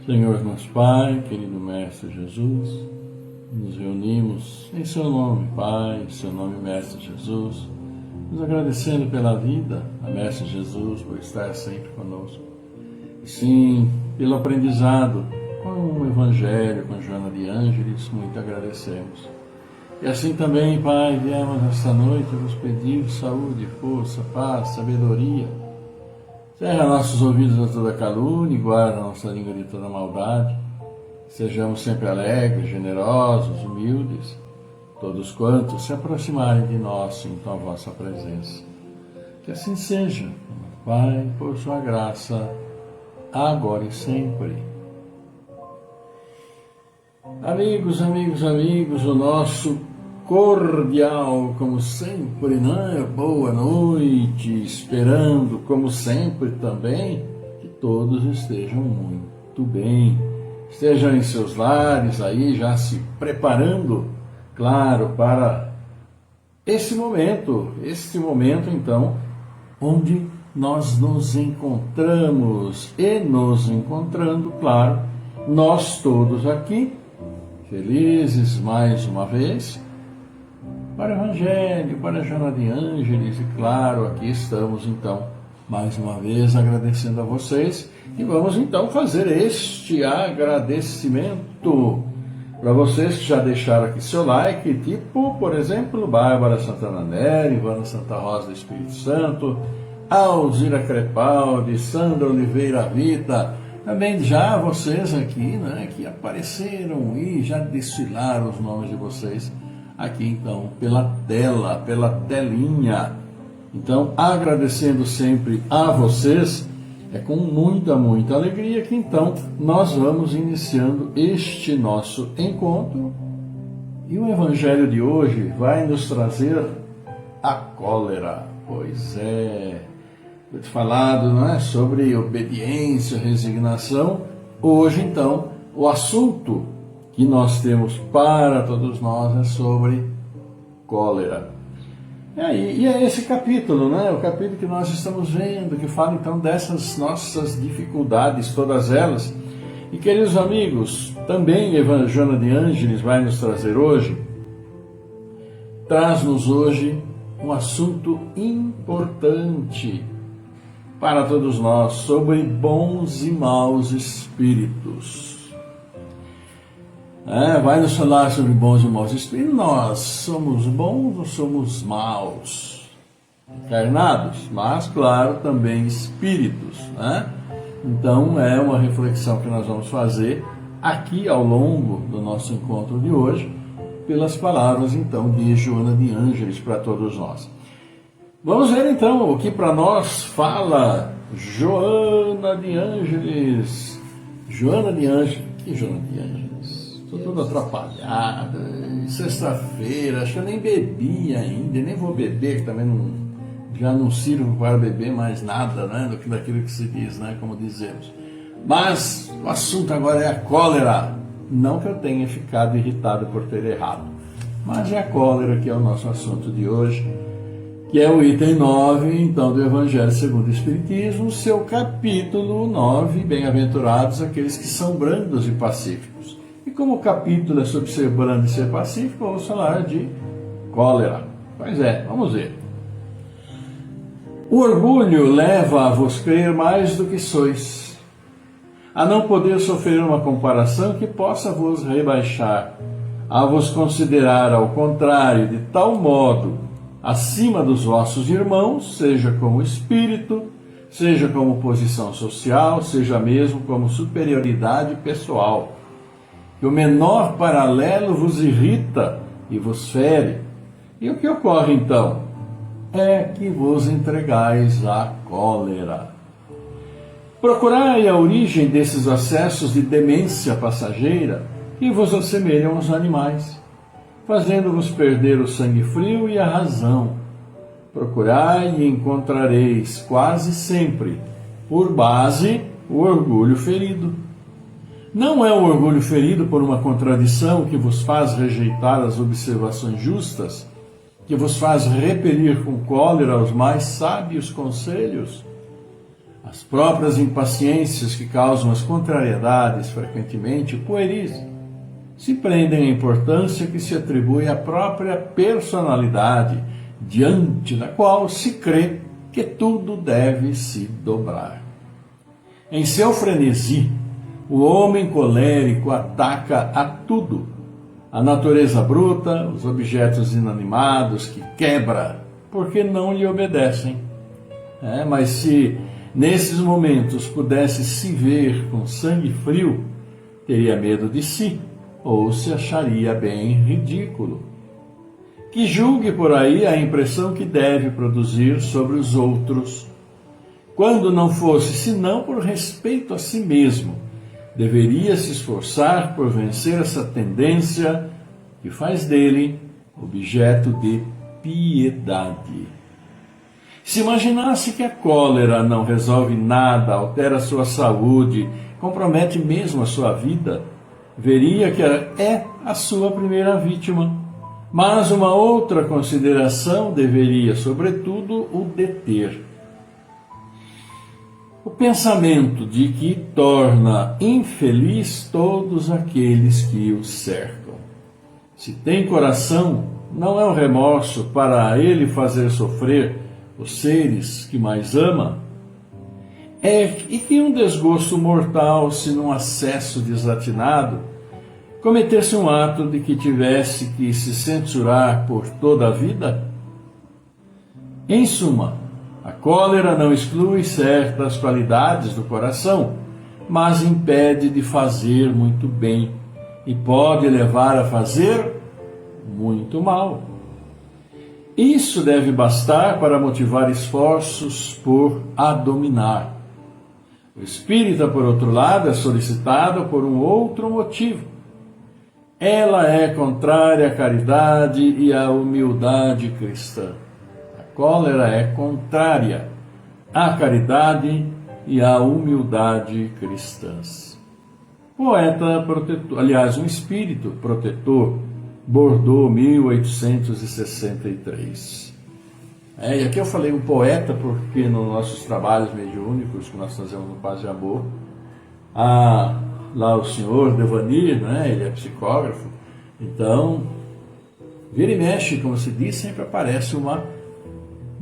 Senhor nosso Pai, querido Mestre Jesus, nos reunimos em Seu nome, Pai, em Seu nome, Mestre Jesus, nos agradecendo pela vida, a Mestre Jesus, por estar sempre conosco. E sim, pelo aprendizado com o Evangelho, com Joana de Ângeles, muito agradecemos. E assim também, Pai, viemos esta noite vos pedir saúde, força, paz, sabedoria. Cerra nossos ouvidos de toda calúnia e guarda nossa língua de toda maldade. Sejamos sempre alegres, generosos, humildes, todos quantos se aproximarem de nós, sintam a vossa presença. Que assim seja, Pai, por sua graça, agora e sempre. Amigos, o nosso cordial, como sempre, né? Boa noite, esperando, como sempre também, que todos estejam muito bem. Estejam em seus lares aí, já se preparando, claro, para este momento então, onde nós nos encontramos e nos encontrando, claro, nós todos aqui, felizes mais uma vez, para o Evangelho, para a Joana de Ângeles, e claro, aqui estamos então, mais uma vez agradecendo a vocês, e vamos então fazer este agradecimento para vocês que já deixaram aqui seu like, tipo, por exemplo, Bárbara Santana Neri, Ivana Santa Rosa do Espírito Santo, Alzira Crepaldi, Sandra Oliveira Vita, também já vocês aqui, né, que apareceram e já desfilaram os nomes de vocês aqui então, pela tela, pela telinha. Então, agradecendo sempre a vocês, é com muita alegria que então nós vamos iniciando este nosso encontro. E o Evangelho de hoje vai nos trazer a cólera. Pois é, foi falado, não é, sobre obediência, resignação. Hoje então, o assunto que nós temos para todos nós é sobre cólera. E é esse capítulo, né? O capítulo que nós estamos vendo, que fala então dessas nossas dificuldades, todas elas. E queridos amigos, também Joana de Ângeles vai nos trazer hoje, traz-nos hoje um assunto importante para todos nós, sobre bons e maus espíritos. Vai nos falar sobre bons e maus espíritos. Nós somos bons ou somos maus? Encarnados, mas claro, também espíritos, né? Então é uma reflexão que nós vamos fazer aqui ao longo do nosso encontro de hoje, pelas palavras então de Joana de Ângeles para todos nós. Vamos ver então o que para nós fala Joana de Ângeles. Joana de Ângeles, que Joana de Ângeles? Estou todo atrapalhado, sexta-feira, acho que eu nem bebi ainda, nem vou beber, que também já não sirvo para beber mais nada, né, daquilo que se diz, né, como dizemos. Mas o assunto agora é a cólera, não que eu tenha ficado irritado por ter errado, mas é a cólera que é o nosso assunto de hoje, que é o item 9, então, do Evangelho segundo o Espiritismo, seu capítulo 9, bem-aventurados aqueles que são brandos e pacíficos. E como o capítulo é sobre ser brando e ser pacífico, vamos falar de cólera. Pois é, vamos ver. O orgulho leva a vos crer mais do que sois, a não poder sofrer uma comparação que possa vos rebaixar, a vos considerar ao contrário de tal modo acima dos vossos irmãos, seja como espírito, seja como posição social, seja mesmo como superioridade pessoal, que o menor paralelo vos irrita e vos fere. E o que ocorre então? É que vos entregais à cólera. Procurai a origem desses acessos de demência passageira que vos assemelham aos animais, fazendo-vos perder o sangue frio e a razão. Procurai e encontrareis quase sempre, por base, o orgulho ferido. Não é o orgulho ferido por uma contradição que vos faz rejeitar as observações justas, que vos faz repelir com cólera os mais sábios conselhos? As próprias impaciências que causam as contrariedades, frequentemente pueris, se prendem à importância que se atribui à própria personalidade, diante da qual se crê que tudo deve se dobrar. Em seu frenesi, o homem colérico ataca a tudo, a natureza bruta, os objetos inanimados que quebra, porque não lhe obedecem. Mas se nesses momentos pudesse se ver com sangue frio, teria medo de si, ou se acharia bem ridículo. Que julgue por aí a impressão que deve produzir sobre os outros, quando não fosse senão por respeito a si mesmo. Deveria se esforçar por vencer essa tendência que faz dele objeto de piedade. Se imaginasse que a cólera não resolve nada, altera sua saúde, compromete mesmo a sua vida, veria que é a sua primeira vítima. Mas uma outra consideração deveria, sobretudo, o deter. O pensamento de que torna infeliz todos aqueles que o cercam. Se tem coração, não é um remorso para ele fazer sofrer os seres que mais ama? E que um desgosto mortal, se num acesso desatinado, cometesse um ato de que tivesse que se censurar por toda a vida? Em suma, a cólera não exclui certas qualidades do coração, mas impede de fazer muito bem e pode levar a fazer muito mal. Isso deve bastar para motivar esforços por a dominar. O espírita, por outro lado, é solicitado por um outro motivo. Ela é contrária à caridade e à humildade cristã. A cólera é contrária à caridade e à humildade cristãs. Poeta protetor, aliás, um espírito protetor, Bordeaux, 1863. E aqui eu falei um poeta porque nos nossos trabalhos mediúnicos que nós fazemos no Paz e Amor, lá o senhor Devanir, ele é psicógrafo, então, vira e mexe, como se diz, sempre aparece um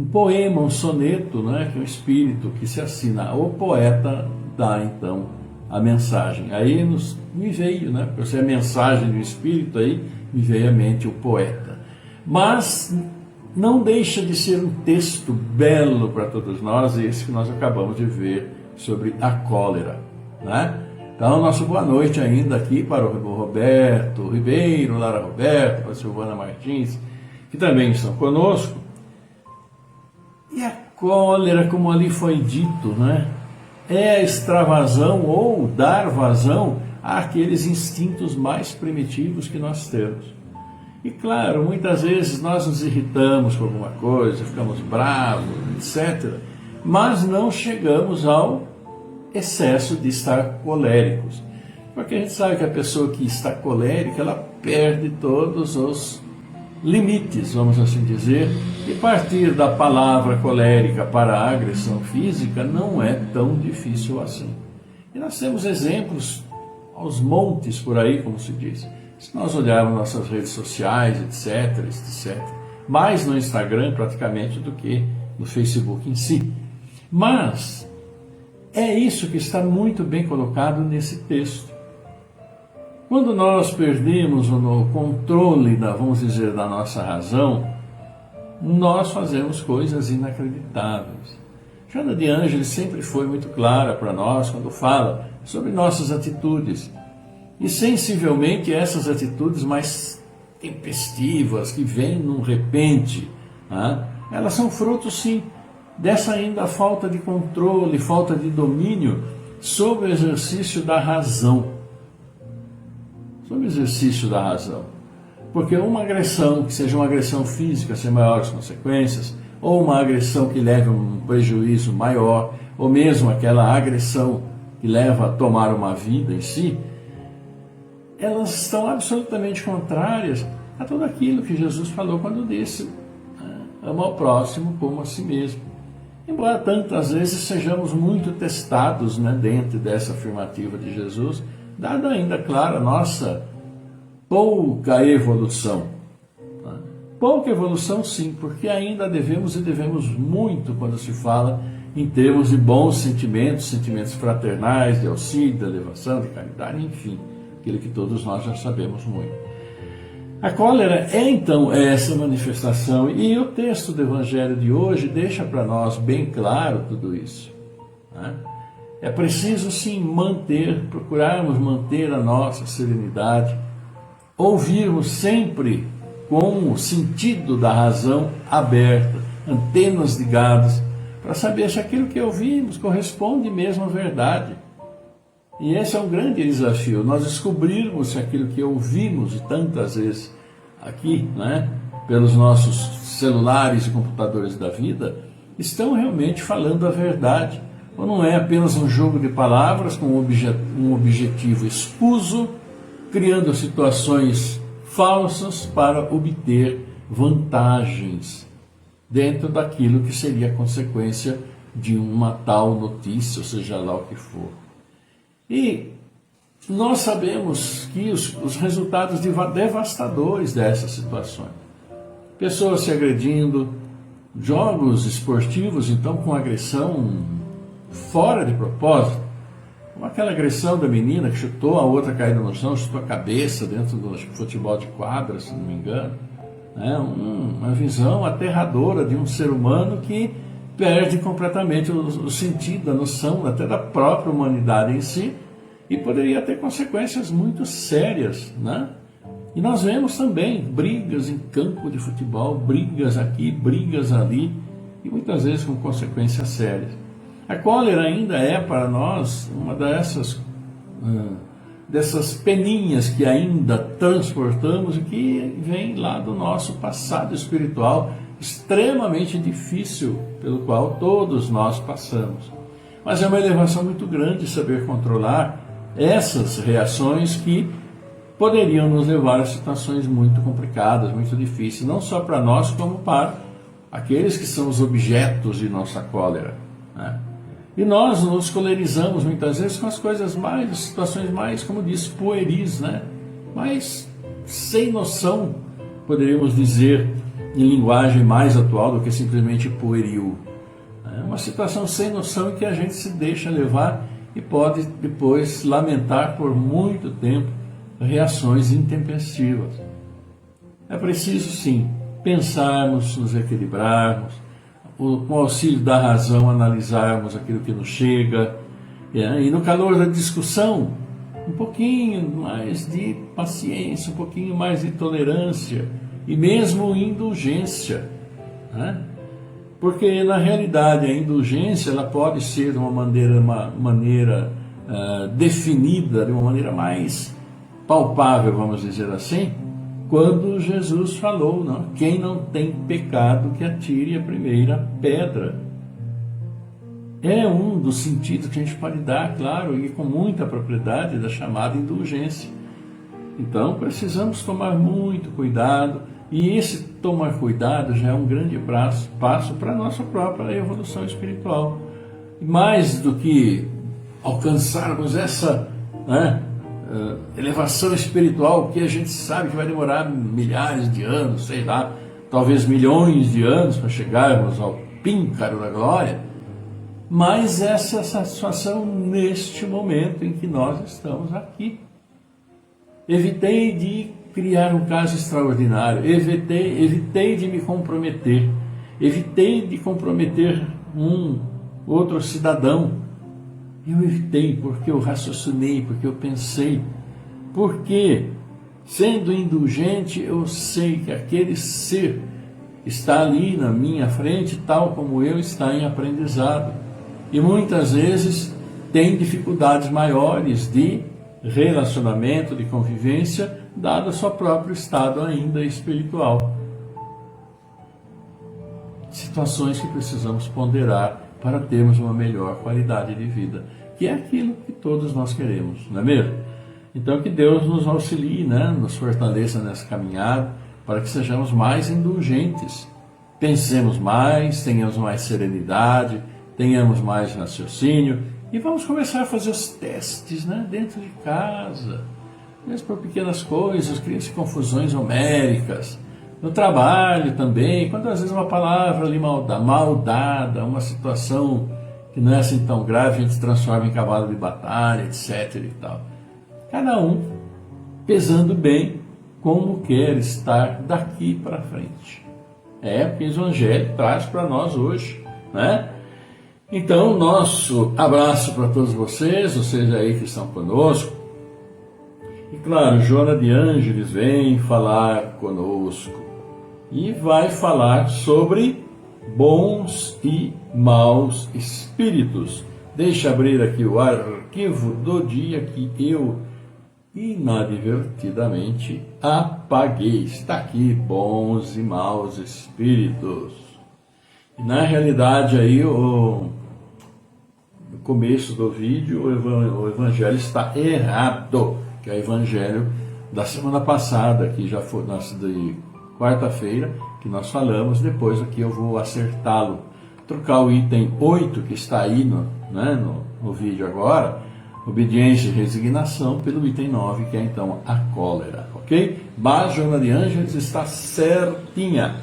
poema, um soneto, que é um espírito que se assina. O poeta dá, então, a mensagem. Aí me veio, por ser a mensagem do espírito, aí me veio à mente o poeta. Mas não deixa de ser um texto belo para todos nós, esse que nós acabamos de ver sobre a cólera, Então, nossa boa noite ainda aqui para o Roberto Ribeiro, Lara Roberto, para a Silvana Martins, que também estão conosco. E a cólera, como ali foi dito, é a extravasão ou dar vazão àqueles instintos mais primitivos que nós temos. E claro, muitas vezes nós nos irritamos com alguma coisa, ficamos bravos, etc. Mas não chegamos ao excesso de estar coléricos. Porque a gente sabe que a pessoa que está colérica, ela perde todos os limites, vamos assim dizer, e partir da palavra colérica para a agressão física não é tão difícil assim. E nós temos exemplos aos montes por aí, como se diz. Se nós olharmos nossas redes sociais, etc., mais no Instagram praticamente do que no Facebook em si. Mas é isso que está muito bem colocado nesse texto. Quando nós perdemos o controle, vamos dizer, da nossa razão, nós fazemos coisas inacreditáveis. Joana de Ângeles sempre foi muito clara para nós quando fala sobre nossas atitudes. E sensivelmente essas atitudes mais tempestivas, que vêm num repente, elas são frutos, sim, dessa ainda falta de controle, falta de domínio sobre o exercício da razão. Sobre o exercício da razão. Porque uma agressão, que seja uma agressão física, sem maiores consequências, ou uma agressão que leve a um prejuízo maior, ou mesmo aquela agressão que leva a tomar uma vida em si, elas estão absolutamente contrárias a tudo aquilo que Jesus falou quando disse: ama ao próximo como a si mesmo. Embora tantas vezes sejamos muito testados, né, dentro dessa afirmativa de Jesus, dada ainda, claro, a nossa pouca evolução. Tá? Pouca evolução, sim, porque ainda devemos muito quando se fala em termos de bons sentimentos, sentimentos fraternais, de auxílio, de elevação, de caridade, enfim, aquilo que todos nós já sabemos muito. A cólera é então essa manifestação, e o texto do Evangelho de hoje deixa para nós bem claro tudo isso. Né? É preciso sim procurarmos manter a nossa serenidade, ouvirmos sempre com o sentido da razão aberta, antenas ligadas, para saber se aquilo que ouvimos corresponde mesmo à verdade. E esse é um grande desafio, nós descobrirmos se aquilo que ouvimos tantas vezes aqui, né, pelos nossos celulares e computadores da vida, estão realmente falando a verdade, ou não é apenas um jogo de palavras com um objetivo escuso, criando situações falsas para obter vantagens dentro daquilo que seria consequência de uma tal notícia, ou seja lá o que for. E nós sabemos que os resultados devastadores dessas situações. Pessoas se agredindo, jogos esportivos, então, com agressão fora de propósito. Como aquela agressão da menina que chutou a outra caindo no chão, chutou a cabeça dentro do futebol de quadra, se não me engano. Uma visão aterradora de um ser humano que perde completamente o sentido, a noção até da própria humanidade em si, e poderia ter consequências muito sérias, né? E nós vemos também brigas em campo de futebol, brigas aqui, brigas ali, e muitas vezes com consequências sérias. A cólera ainda é para nós uma dessas peninhas que ainda transportamos e que vem lá do nosso passado espiritual extremamente difícil, pelo qual todos nós passamos. Mas é uma elevação muito grande saber controlar essas reações que poderiam nos levar a situações muito complicadas, muito difíceis, não só para nós, como para aqueles que são os objetos de nossa cólera, né? E nós nos colerizamos muitas vezes com as coisas mais, as situações mais, como disse, pueris, né? Mais sem noção, poderíamos dizer, em linguagem mais atual do que simplesmente pueril. É uma situação sem noção em que a gente se deixa levar e pode depois lamentar por muito tempo reações intempestivas. É preciso, sim, pensarmos, nos equilibrarmos, com o auxílio da razão analisarmos aquilo que nos chega, e no calor da discussão, um pouquinho mais de paciência, um pouquinho mais de tolerância e mesmo indulgência, né? Porque na realidade a indulgência ela pode ser de uma maneira definida, de uma maneira mais palpável, vamos dizer assim, quando Jesus falou, não? Quem não tem pecado que atire a primeira pedra. É um dos sentidos que a gente pode dar, claro, e com muita propriedade, da chamada indulgência. Então precisamos tomar muito cuidado, e esse tomar cuidado já é um grande passo para a nossa própria evolução espiritual. Mais do que alcançarmos essa elevação espiritual, que a gente sabe que vai demorar milhares de anos, sei lá, talvez milhões de anos para chegarmos ao píncaro da glória, mas essa satisfação neste momento em que nós estamos aqui. Evitei de criar um caso extraordinário, evitei de me comprometer, evitei de comprometer um outro cidadão. Eu evitei porque eu raciocinei, porque eu pensei, porque, sendo indulgente, eu sei que aquele ser está ali na minha frente, tal como eu, está em aprendizado. E muitas vezes tem dificuldades maiores de relacionamento, de convivência, dado o seu próprio estado ainda espiritual. Situações que precisamos ponderar para termos uma melhor qualidade de vida, que é aquilo que todos nós queremos, não é mesmo? Então que Deus nos auxilie, né? Nos fortaleça nessa caminhada, para que sejamos mais indulgentes, pensemos mais, tenhamos mais serenidade, tenhamos mais raciocínio e vamos começar a fazer os testes, né, dentro de casa, mesmo por pequenas coisas, cria-se confusões homéricas, no trabalho também, quando às vezes uma palavra ali mal dada, uma situação que não é assim tão grave, a gente transforma em cavalo de batalha, etc. e tal. Cada um pesando bem como quer estar daqui para frente. É o que o Evangelho traz para nós hoje, né? Então, nosso abraço para todos vocês aí que estão conosco. E claro, Joana de Ângeles vem falar conosco e vai falar sobre bons e maus espíritos. Deixa eu abrir aqui o arquivo do dia que eu inadvertidamente apaguei. Está aqui, bons e maus espíritos. E na realidade aí no começo do vídeo o evangelho está errado, que é o evangelho da semana passada, que já foi de quarta-feira, que nós falamos. Depois aqui eu vou acertá-lo, trocar o item 8 que está aí no vídeo agora, obediência e resignação, pelo item 9, que é então a cólera, ok? Mas Joana de Ângeles está certinha.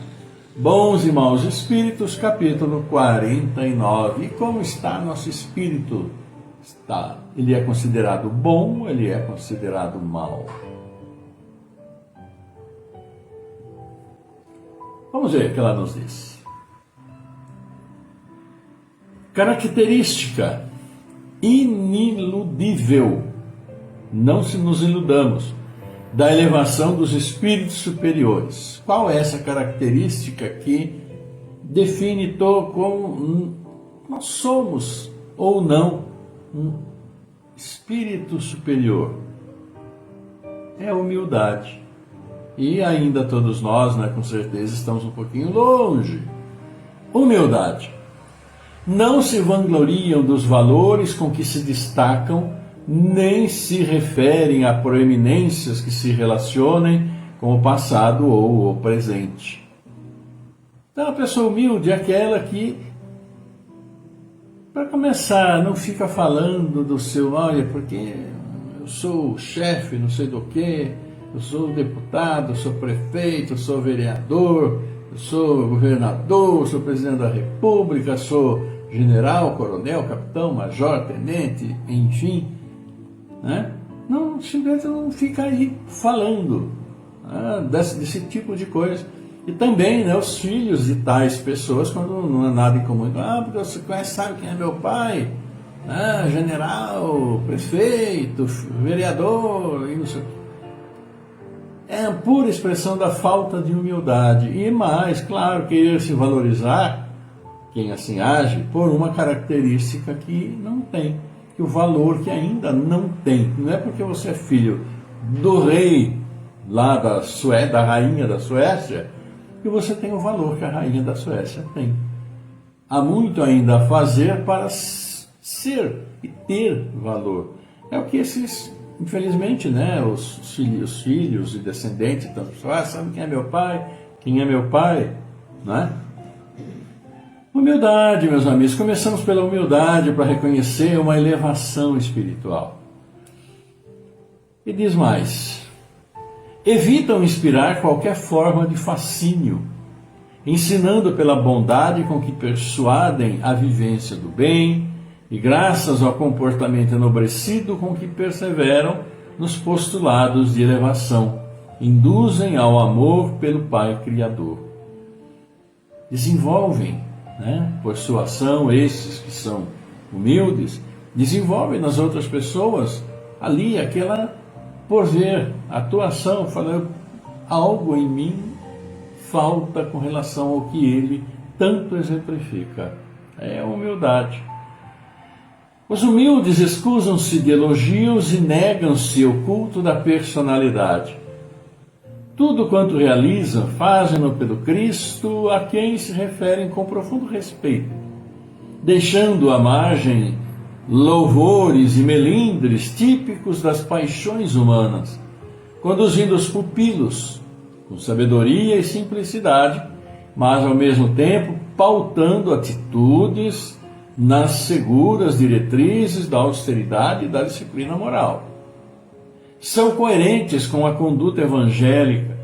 Bons e maus espíritos, capítulo 49. E como está nosso espírito? Ele é considerado bom, ele é considerado mau? Vamos ver o que ela nos diz. Característica iniludível, não se nos iludamos, da elevação dos espíritos superiores. Qual é essa característica que define como nós somos ou não um espírito superior? É a humildade. E ainda todos nós, com certeza, estamos um pouquinho longe. Humildade. Não se vangloriam dos valores com que se destacam, nem se referem a proeminências que se relacionem com o passado ou o presente. Então, a pessoa humilde é aquela que, para começar, não fica falando do seu, olha, porque eu sou chefe, não sei do que, eu sou deputado, eu sou prefeito, eu sou vereador, eu sou governador, eu sou presidente da república, sou general, coronel, capitão, major, tenente, enfim, né? Não, simplesmente não fica aí falando desse tipo de coisa. E também, os filhos de tais pessoas, quando não é nada em comum, porque você conhece, sabe quem é meu pai? General, prefeito, vereador, e não sei o que. É a pura expressão da falta de humildade. E mais, claro, querer se valorizar, quem assim age, por uma característica que não tem, que o valor que ainda não tem. Não é porque você é filho do rei lá da rainha da Suécia, que você tem o valor que a rainha da Suécia tem. Há muito ainda a fazer para ser e ter valor. É o que esses, infelizmente, os filhos e descendentes, tanto sabe quem é meu pai, não é? Humildade, meus amigos. Começamos pela humildade para reconhecer uma elevação espiritual. E diz mais: evitam inspirar qualquer forma de fascínio, ensinando pela bondade com que persuadem a vivência do bem e graças ao comportamento enobrecido com que perseveram nos postulados de elevação, induzem ao amor pelo Pai Criador. Desenvolvem, por sua ação, esses que são humildes, desenvolvem nas outras pessoas ali aquela por ver, atuação, falando, algo em mim falta com relação ao que ele tanto exemplifica. É a humildade. Os humildes escusam-se de elogios e negam-se ao culto da personalidade. Tudo quanto realizam, fazem-no pelo Cristo, a quem se referem com profundo respeito, deixando à margem louvores e melindres típicos das paixões humanas, conduzindo os pupilos, com sabedoria e simplicidade, mas ao mesmo tempo pautando atitudes nas seguras diretrizes da austeridade e da disciplina moral. São coerentes com a conduta evangélica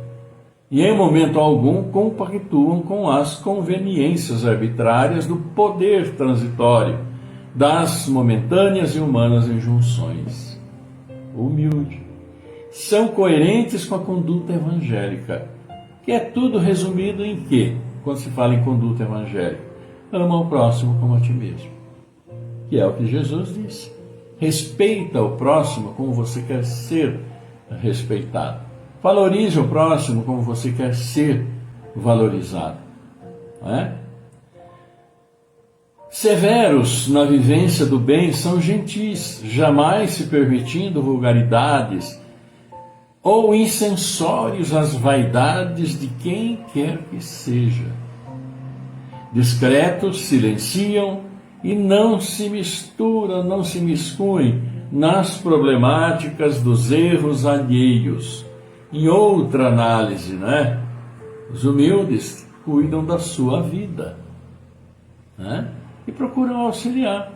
e em momento algum compactuam com as conveniências arbitrárias do poder transitório, das momentâneas e humanas injunções. Humilde. São coerentes com a conduta evangélica, que é tudo resumido em quê? Quando se fala em conduta evangélica, ama o próximo como a ti mesmo, que é o que Jesus disse. Respeita o próximo como você quer ser respeitado. Valorize o próximo como você quer ser valorizado. Não é? Severos na vivência do bem são gentis, jamais se permitindo vulgaridades ou incensórios às vaidades de quem quer que seja. Discretos, silenciam e não se misturam, não se miscuem nas problemáticas dos erros alheios. Em outra análise, né? Os humildes cuidam da sua vida, né? E procuram auxiliar,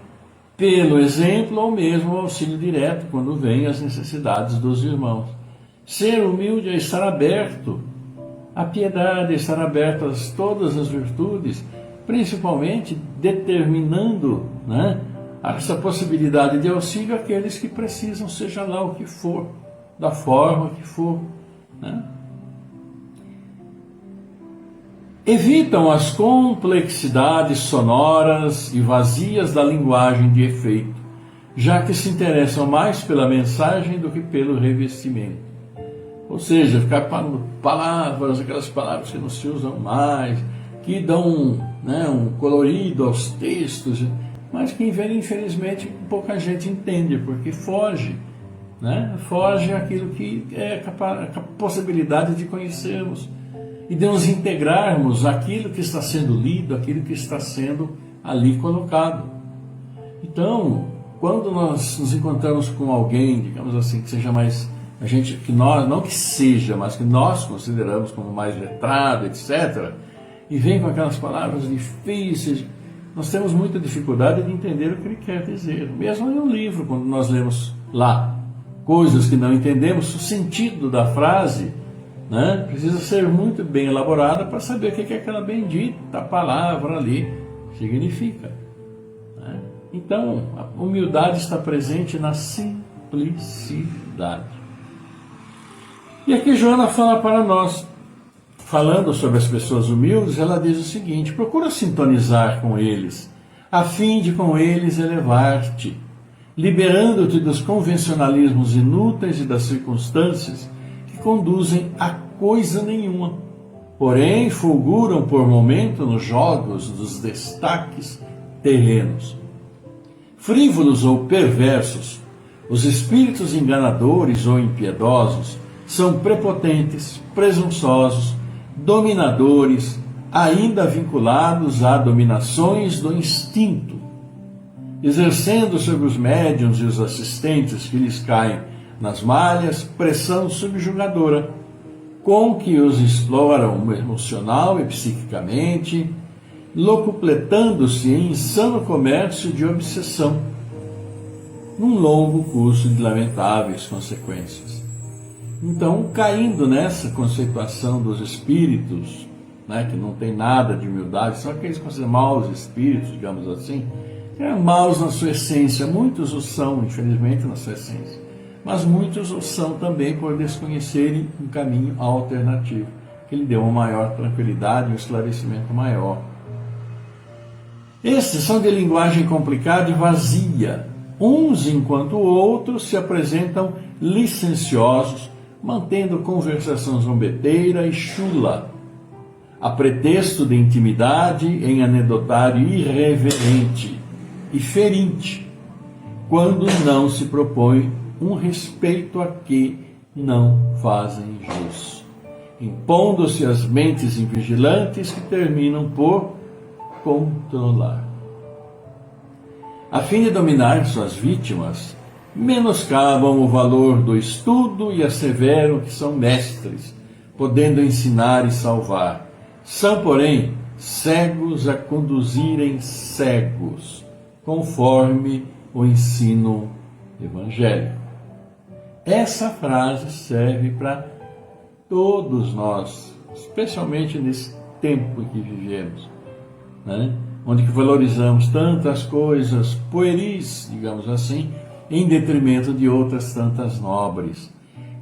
pelo exemplo ou mesmo auxílio direto, quando vêm as necessidades dos irmãos. Ser humilde é estar aberto à piedade, é estar aberto a todas as virtudes, principalmente determinando, né, essa possibilidade de auxílio àqueles que precisam, seja lá o que for, da forma que for, né? Evitam as complexidades sonoras e vazias da linguagem de efeito, já que se interessam mais pela mensagem do que pelo revestimento. Ou seja, ficar falando palavras, aquelas palavras que não se usam mais, que dão, né, um colorido aos textos, mas que infelizmente pouca gente entende, porque foge, né? Foge aquilo que é a possibilidade de conhecermos e de nos integrarmos àquilo que está sendo lido, aquilo que está sendo ali colocado. Então, quando nós nos encontramos com alguém, digamos assim, que seja mais, a gente, que nós, não que seja, mas que nós consideramos como mais letrado, etc., e vem com aquelas palavras difíceis, nós temos muita dificuldade de entender o que ele quer dizer. Mesmo em um livro, quando nós lemos lá coisas que não entendemos, o sentido da frase, né, precisa ser muito bem elaborada para saber o que aquela bendita palavra ali significa, né? Então, a humildade está presente na simplicidade. E aqui Joana fala para nós, falando sobre as pessoas humildes, ela diz o seguinte: procura sintonizar com eles, a fim de com eles elevar-te, liberando-te dos convencionalismos inúteis e das circunstâncias que conduzem a coisa nenhuma, porém fulguram por momento nos jogos dos destaques terrenos. Frívolos ou perversos, os espíritos enganadores ou impiedosos são prepotentes, presunçosos, dominadores, ainda vinculados a dominações do instinto, exercendo sobre os médiuns e os assistentes que lhes caem nas malhas pressão subjugadora, com que os exploram emocional e psiquicamente, locupletando-se em insano comércio de obsessão, num longo curso de lamentáveis consequências. Então, caindo nessa conceituação dos espíritos, né, que não tem nada de humildade, são aqueles que consideram maus espíritos, digamos assim, maus na sua essência, muitos o são, infelizmente, na sua essência, mas muitos o são também por desconhecerem um caminho alternativo, que lhe deu uma maior tranquilidade, um esclarecimento maior. Estes são de linguagem complicada e vazia, uns enquanto outros se apresentam licenciosos, mantendo conversação zombeteira e chula, a pretexto de intimidade em anedotário irreverente e ferinte, quando não se propõe um respeito a que não fazem jus, impondo-se às mentes invigilantes que terminam por controlar. A fim de dominar suas vítimas, menoscabam o valor do estudo e asseveram que são mestres, podendo ensinar e salvar, São, porém, cegos a conduzirem cegos, conforme o ensino evangélico. Essa frase serve para todos nós, especialmente nesse tempo em que vivemos, né? Onde que valorizamos tantas coisas pueris, digamos assim, em detrimento de outras tantas nobres.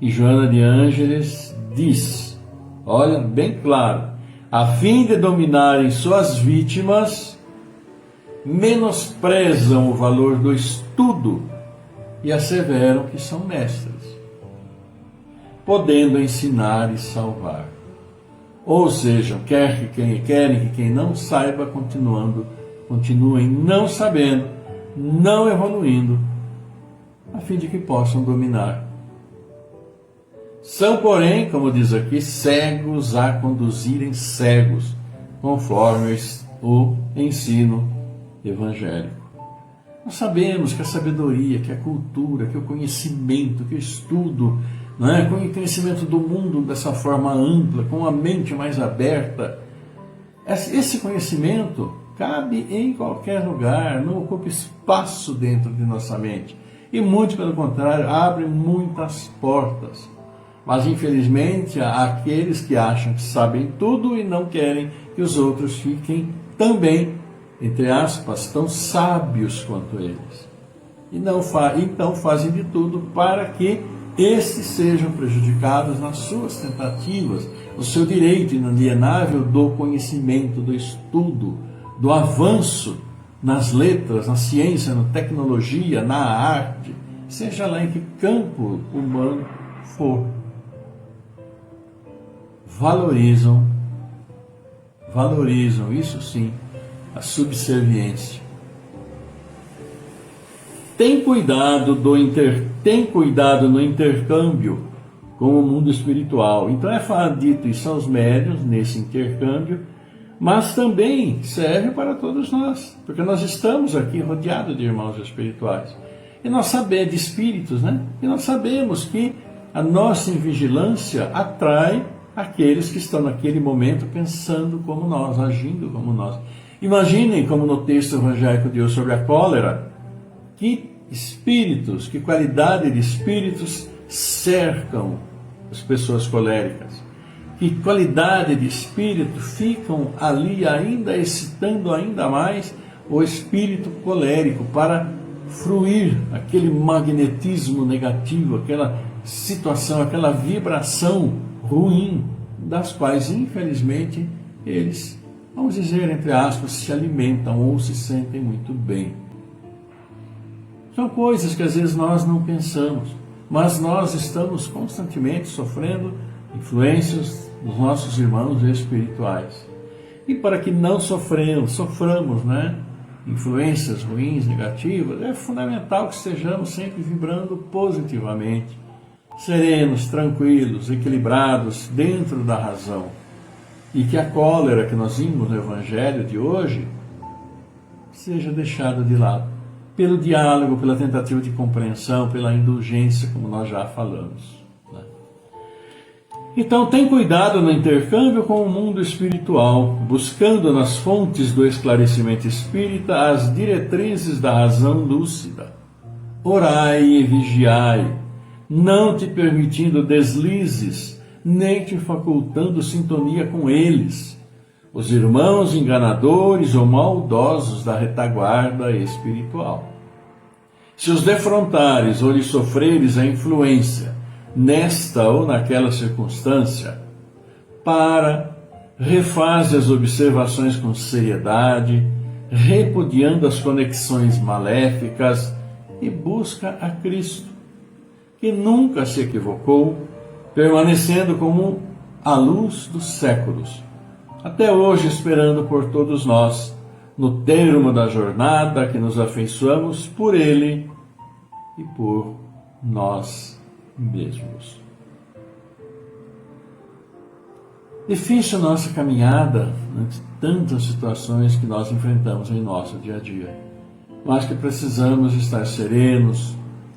E Joana de Ângeles diz, olha, bem claro, a fim de dominarem suas vítimas, menosprezam o valor do estudo e asseveram que são mestres, podendo ensinar e salvar. Ou seja, querem que quem não saiba continuem não sabendo, não evoluindo, a fim de que possam dominar. São, porém, como diz aqui, cegos a conduzirem cegos, conforme o ensino evangélico. Nós sabemos que a sabedoria, que a cultura, que o conhecimento, que o estudo, não é? Com o conhecimento do mundo dessa forma ampla, com a mente mais aberta, esse conhecimento cabe em qualquer lugar, não ocupa espaço dentro de nossa mente. E muito pelo contrário, abre muitas portas. Mas infelizmente há aqueles que acham que sabem tudo e não querem que os outros fiquem também, entre aspas, tão sábios quanto eles. E então fazem de tudo para que esses sejam prejudicados nas suas tentativas, no seu direito inalienável do conhecimento, do estudo, do avanço nas letras, na ciência, na tecnologia, na arte, seja lá em que campo humano for. Valorizam, isso sim, a subserviência. Tem cuidado no intercâmbio com o mundo espiritual. Então dito isso aos médiuns nesse intercâmbio, mas também serve para todos nós, porque nós estamos aqui rodeados de irmãos espirituais. E nós sabemos, de espíritos, né? E nós sabemos que a nossa invigilância atrai aqueles que estão naquele momento pensando como nós, agindo como nós. Imaginem como no texto evangélico de hoje sobre a cólera, que espíritos, que qualidade de espíritos cercam as pessoas coléricas. Que qualidade de espírito ficam ali ainda excitando ainda mais o espírito colérico para fruir aquele magnetismo negativo, aquela situação, aquela vibração ruim, das quais infelizmente eles, vamos dizer entre aspas, se alimentam ou se sentem muito bem. São coisas que às vezes nós não pensamos, mas nós estamos constantemente sofrendo influências dos nossos irmãos espirituais. E para que não soframos, né, influências ruins, negativas, é fundamental que estejamos sempre vibrando positivamente, serenos, tranquilos, equilibrados dentro da razão. E que a cólera que nós vimos no Evangelho de hoje seja deixada de lado, pelo diálogo, pela tentativa de compreensão, pela indulgência, como nós já falamos. Então, tem cuidado no intercâmbio com o mundo espiritual, buscando nas fontes do esclarecimento espírita as diretrizes da razão lúcida. Orai e vigiai, não te permitindo deslizes, nem te facultando sintonia com eles, os irmãos enganadores ou maldosos da retaguarda espiritual. Se os defrontares ou lhes sofreres a influência, nesta ou naquela circunstância, refaze as observações com seriedade, repudiando as conexões maléficas e busca a Cristo, que nunca se equivocou, permanecendo como a luz dos séculos, até hoje esperando por todos nós, no termo da jornada que nos afeiçoamos por Ele e por nós mesmos. Difícil a nossa caminhada ante tantas situações que nós enfrentamos em nosso dia a dia, mas que precisamos estar serenos,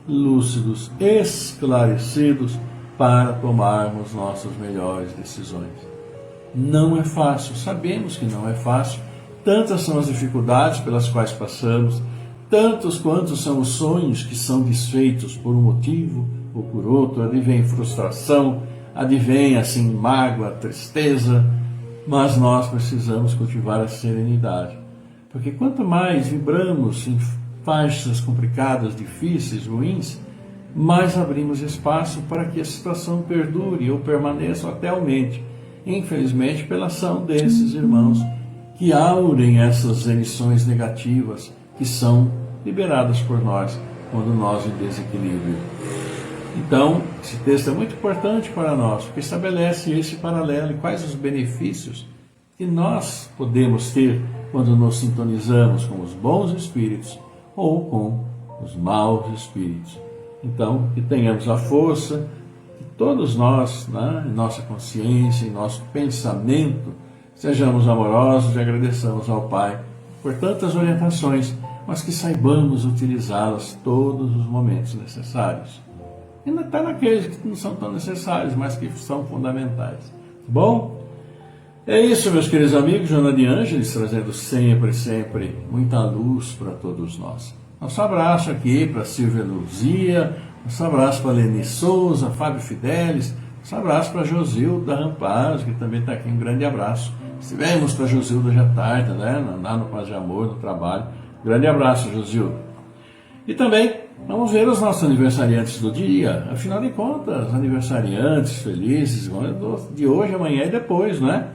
lúcidos, esclarecidos para tomarmos nossas melhores decisões. Não é fácil, sabemos que não é fácil. Tantas são as dificuldades pelas quais passamos, tantos quantos são os sonhos que são desfeitos por um motivo ou por outro, advém frustração, advém assim mágoa, tristeza, mas nós precisamos cultivar a serenidade, porque quanto mais vibramos em faixas complicadas, difíceis, ruins, mais abrimos espaço para que a situação perdure ou permaneça ou até aumente, infelizmente pela ação desses irmãos que aurem essas emissões negativas que são liberadas por nós quando nós em desequilíbrio. Então, esse texto é muito importante para nós, porque estabelece esse paralelo e quais os benefícios que nós podemos ter quando nos sintonizamos com os bons espíritos ou com os maus espíritos. Então, que tenhamos a força, que todos nós, né, em nossa consciência, em nosso pensamento, sejamos amorosos e agradeçamos ao Pai por tantas orientações, mas que saibamos utilizá-las todos os momentos necessários. Ainda está naqueles que não são tão necessários, mas que são fundamentais. Tá bom? É isso, meus queridos amigos. Joana de Ângeles trazendo sempre muita luz para todos nós. Nosso abraço aqui para Silvia Luzia, nosso abraço para Leni Souza, Fábio Fidelis, nosso abraço para Josilda Rampaz, que também está aqui. Um grande abraço. Estivemos com a Josilda já tarde, né? Lá no Paz de Amor, no trabalho. Grande abraço, Josilda. E também vamos ver os nossos aniversariantes do dia. Afinal de contas, aniversariantes felizes de hoje, amanhã e depois, né?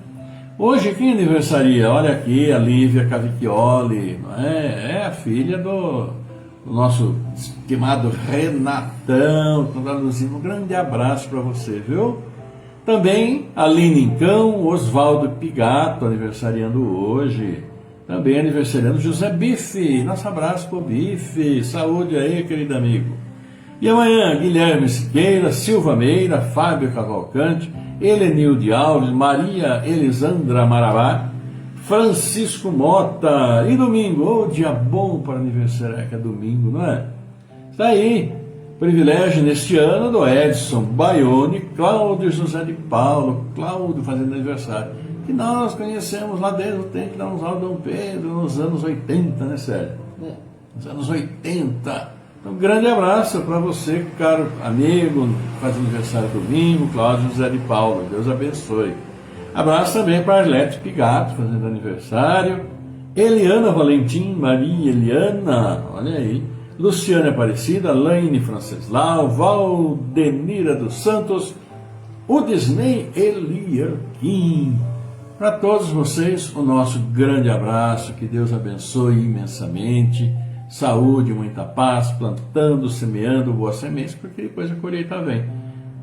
Hoje, quem aniversaria? Olha aqui, a Lívia Cavicchioli, não é? É a filha do nosso estimado Renatão. Traduzindo, um grande abraço para você, viu? Também a Aline Incão, Oswaldo Pigato, aniversariando hoje. Também aniversariando José Bife. Nosso abraço pro Bife. Saúde aí, querido amigo. E amanhã, Guilherme Siqueira, Silva Meira, Fábio Cavalcante, Helenilde Alves, Maria Elisandra Marabá, Francisco Mota. E domingo, dia bom para aniversário, que é domingo, não é? Está aí, privilégio neste ano do Edson Baione, Cláudio José de Paulo, Cláudio fazendo aniversário, que nós conhecemos lá desde o tempo da Dom Pedro, nos anos 80, né, Sérgio? Nos anos 80. Um grande abraço para você, caro amigo, que faz aniversário domingo, Cláudio José de Paulo. Deus abençoe. Abraço também para Arlete Pigato, fazendo aniversário. Eliana Valentim, Maria Eliana, olha aí. Luciana Aparecida, Laine Franceslau, Valdenira dos Santos, o Disney Eliarquim. Para todos vocês, o nosso grande abraço. Que Deus abençoe imensamente. Saúde, muita paz, plantando, semeando boas sementes, porque depois a colheita vem.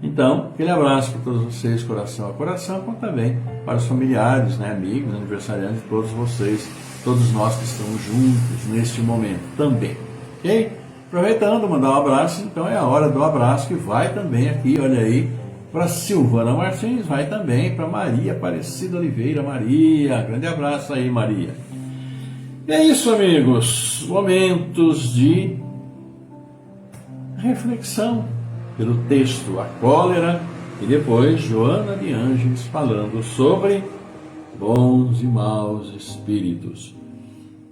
Então, aquele abraço para todos vocês, coração a coração, como também para os familiares, né, amigos, aniversariantes de todos vocês, todos nós que estamos juntos neste momento também. Ok? Aproveitando, mandar um abraço, então é a hora do abraço que vai também aqui, olha aí, para Silvana Martins, vai também para Maria Aparecida Oliveira. Maria, grande abraço aí, Maria. E é isso, amigos, momentos de reflexão pelo texto A Cólera e depois Joana de Ângeles falando sobre bons e maus espíritos.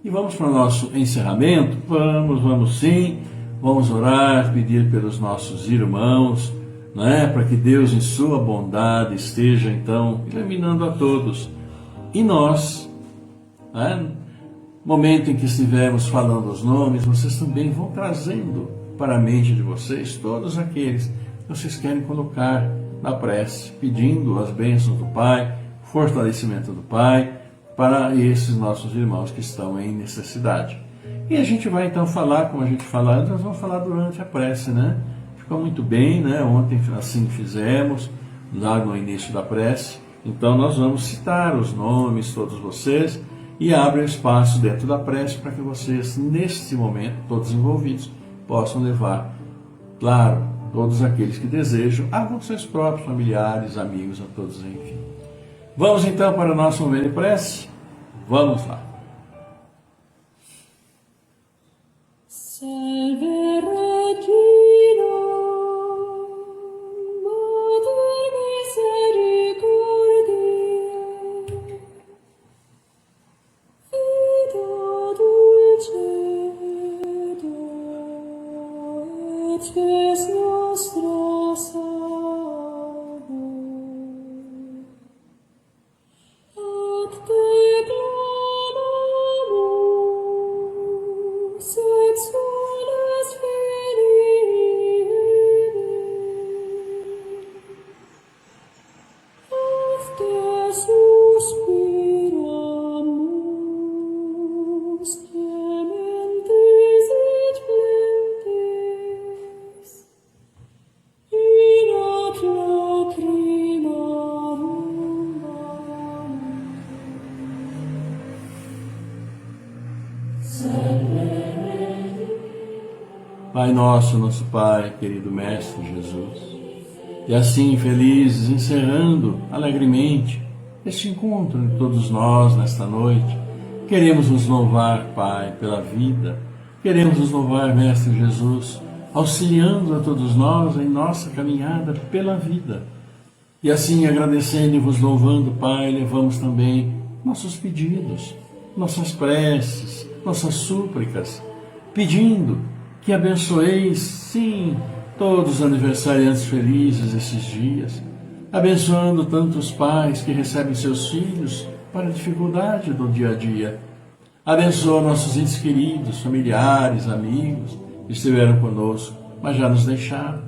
E vamos para o nosso encerramento? Vamos sim, vamos orar, pedir pelos nossos irmãos, né, para que Deus em sua bondade esteja então iluminando a todos. E nós, né, momento em que estivermos falando os nomes, vocês também vão trazendo para a mente de vocês todos aqueles que vocês querem colocar na prece, pedindo as bênçãos do Pai, fortalecimento do Pai, para esses nossos irmãos que estão em necessidade. E a gente vai então falar, como a gente fala antes, nós vamos falar durante a prece, né? Ficou muito bem, né? Ontem assim fizemos, lá no início da prece. Então nós vamos citar os nomes, todos vocês, e abre espaço dentro da prece para que vocês, neste momento, todos envolvidos, possam levar, claro, todos aqueles que desejam, a vocês próprios, familiares, amigos, a todos, enfim. Vamos então para o nosso momento de prece? Vamos lá. Salve Regina, Mater misericordiae, mortes nostra salvo. Ad te clamamus, et soles venire. Ad te suspiramus, gementes et plentes, in ad lacrimarum Pai nosso, nosso Pai, querido Mestre Jesus, e assim, felizes, encerrando alegremente este encontro de todos nós nesta noite, queremos nos louvar, Pai, pela vida, queremos nos louvar, Mestre Jesus, auxiliando a todos nós em nossa caminhada pela vida. E assim, agradecendo e vos louvando, Pai, levamos também nossos pedidos, nossas preces, nossas súplicas, pedindo que abençoeis, sim, todos os aniversariantes felizes esses dias, abençoando tantos pais que recebem seus filhos para a dificuldade do dia a dia. Abençoa nossos entes queridos, familiares, amigos que estiveram conosco, mas já nos deixaram.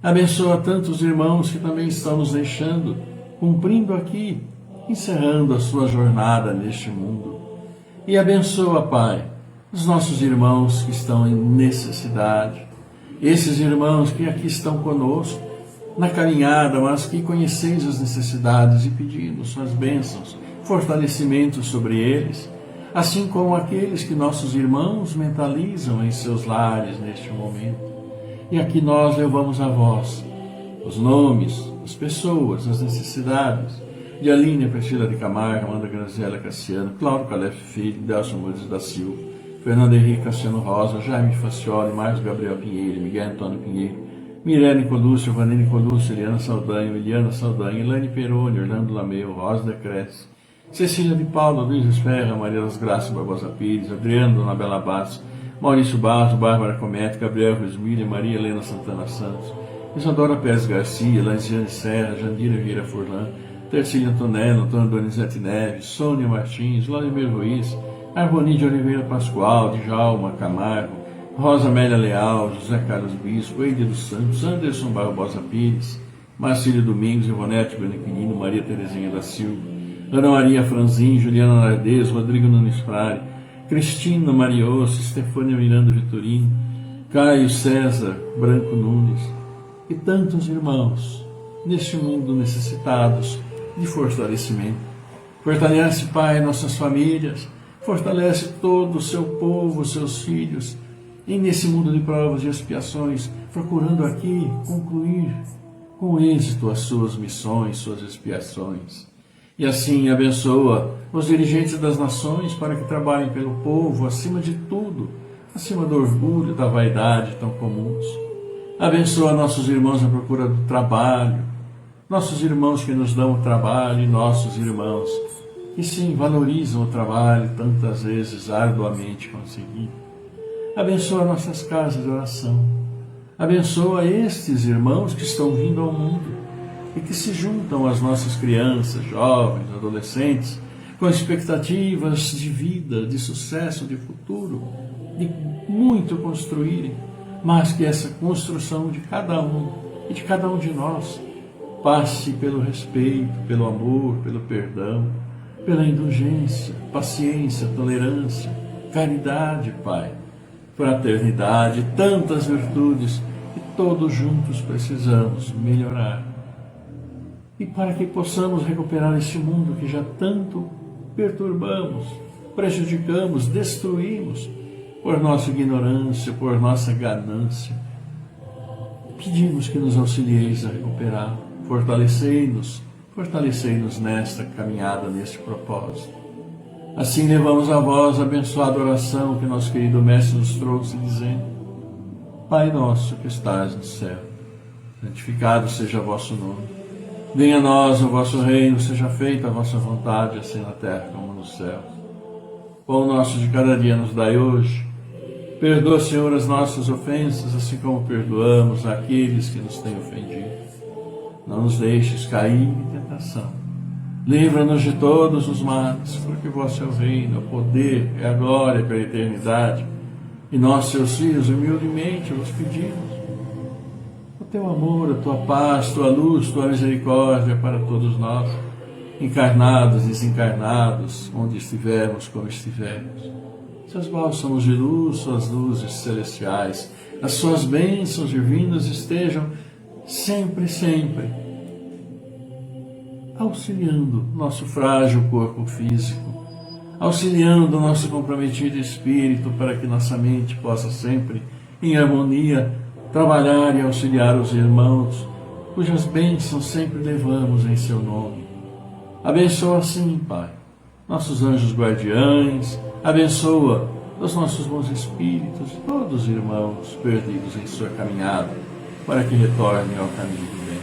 Abençoa tantos irmãos que também estão nos deixando, cumprindo aqui, encerrando a sua jornada neste mundo. E abençoa, Pai, os nossos irmãos que estão em necessidade, esses irmãos que aqui estão conosco, na caminhada, mas que conheceis as necessidades e pedimos suas bênçãos, fortalecimento sobre eles, assim como aqueles que nossos irmãos mentalizam em seus lares neste momento. E aqui nós levamos a vós os nomes, as pessoas, as necessidades de Aline Priscila de Camargo, Amanda Graziela Cassiano, Cláudio Calef Filho, Delson Moisés da Silva, Fernando Henrique Cassiano Rosa, Jaime Facioli, Marcos Gabriel Pinheiro, Miguel Antônio Pinheiro, Mirene Colúcio, Vanine Colúcio, Eliana Saldanha, Eliana Saldanha, Elaine Peroni, Orlando Lameu, Rosa de Cresce, Cecília de Paula, Luiz Esferra, Maria das Graças Barbosa Pires, Adriano Dona Bela Bastos, Maurício Barros, Bárbara Comete, Gabriel Rusmilha, Maria Helena Santana Santos, Isadora Pérez Garcia, Laziane Serra, Jandira Vieira Furlan, Tercília Antonello, Antônio Donizete Neves, Sônia Martins, Vladimir Ruiz, Arboni de Oliveira Pascoal, Djalma Camargo, Rosa Amélia Leal, José Carlos Bispo, Eide dos Santos, Anderson Barbosa Pires, Marcílio Domingos, Ivonete Benequinino, Maria Terezinha da Silva, Ana Maria Franzin, Juliana Nardez, Rodrigo Nunes Frade, Cristina Mariosso, Estefânia Miranda Vitorino, Caio César Branco Nunes e tantos irmãos neste mundo necessitados de fortalecimento. Fortalece, Pai, nossas famílias, fortalece todo o seu povo, seus filhos, e nesse mundo de provas e expiações, procurando aqui concluir com êxito as suas missões, suas expiações. E assim abençoa os dirigentes das nações para que trabalhem pelo povo, acima de tudo, acima do orgulho, da vaidade tão comuns. Abençoa nossos irmãos à procura do trabalho, nossos irmãos que nos dão o trabalho e nossos irmãos que sim valorizam o trabalho tantas vezes arduamente conseguido. Abençoa nossas casas de oração. Abençoa estes irmãos que estão vindo ao mundo e que se juntam às nossas crianças, jovens, adolescentes, com expectativas de vida, de sucesso, de futuro, de muito construírem, mas que essa construção de cada um e de cada um de nós passe pelo respeito, pelo amor, pelo perdão, pela indulgência, paciência, tolerância, caridade, Pai, fraternidade, tantas virtudes que todos juntos precisamos melhorar. E para que possamos recuperar este mundo que já tanto perturbamos, prejudicamos, destruímos por nossa ignorância, por nossa ganância, pedimos que nos auxilieis a recuperar, fortalecei-nos nesta caminhada, neste propósito. Assim levamos a vós a abençoada oração que nosso querido Mestre nos trouxe, dizendo: Pai nosso que estais no céu, santificado seja o vosso nome. Venha a nós o vosso reino, seja feita a vossa vontade, assim na terra como no céu. Pão nosso de cada dia nos dai hoje. Perdoa, Senhor, as nossas ofensas, assim como perdoamos aqueles que nos têm ofendido. Não nos deixes cair em tentação. Livra-nos de todos os males, porque vosso é o reino, o poder e a glória pela eternidade. E nós, seus filhos, humildemente vos pedimos o teu amor, a tua paz, tua luz, tua misericórdia para todos nós, encarnados, desencarnados, onde estivermos, como estivermos. Seus bálsamos de luz, suas luzes celestiais, as suas bênçãos divinas estejam sempre, sempre auxiliando nosso frágil corpo físico, auxiliando nosso comprometido espírito para que nossa mente possa sempre, em harmonia, trabalhar e auxiliar os irmãos, cujas bênçãos sempre levamos em seu nome. Abençoa assim, Pai, nossos anjos guardiães, abençoa os nossos bons espíritos, todos os irmãos perdidos em sua caminhada, para que retornem ao caminho do bem.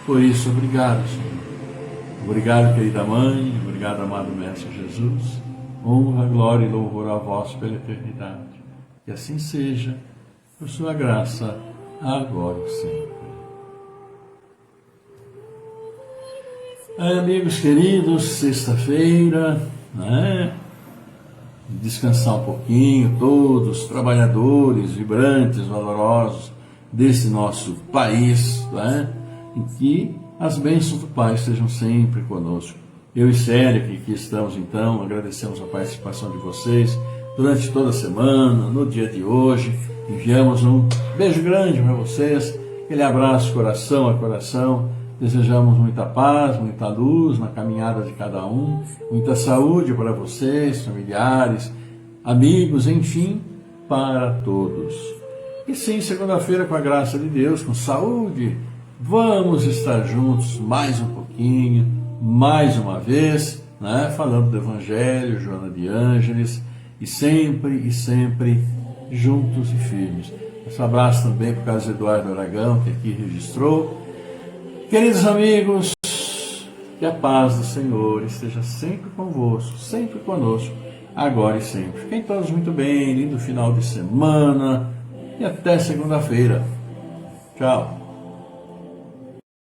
Por isso, obrigado, Senhor. Obrigado, querida Mãe, obrigado, amado Mestre Jesus. Honra, glória e louvor a vós pela eternidade. Que assim seja, por sua graça, agora e sempre. Amigos queridos, sexta-feira, né? Descansar um pouquinho, todos, trabalhadores, vibrantes, valorosos desse nosso país, né? Em que as bênçãos do Pai estejam sempre conosco. Eu e Célia, que aqui estamos então, agradecemos a participação de vocês durante toda a semana, no dia de hoje. Enviamos um beijo grande para vocês, aquele abraço coração a coração. Desejamos muita paz, muita luz na caminhada de cada um, muita saúde para vocês, familiares, amigos, enfim, para todos. E sim, segunda-feira, com a graça de Deus, com saúde, vamos estar juntos mais um pouquinho, mais uma vez, né? Falando do Evangelho, Joana de Ângeles, e sempre juntos e firmes. Um abraço também para o Carlos Eduardo Aragão, que aqui registrou. Queridos amigos, que a paz do Senhor esteja sempre convosco, sempre conosco, agora e sempre. Fiquem todos muito bem, lindo final de semana e até segunda-feira. Tchau.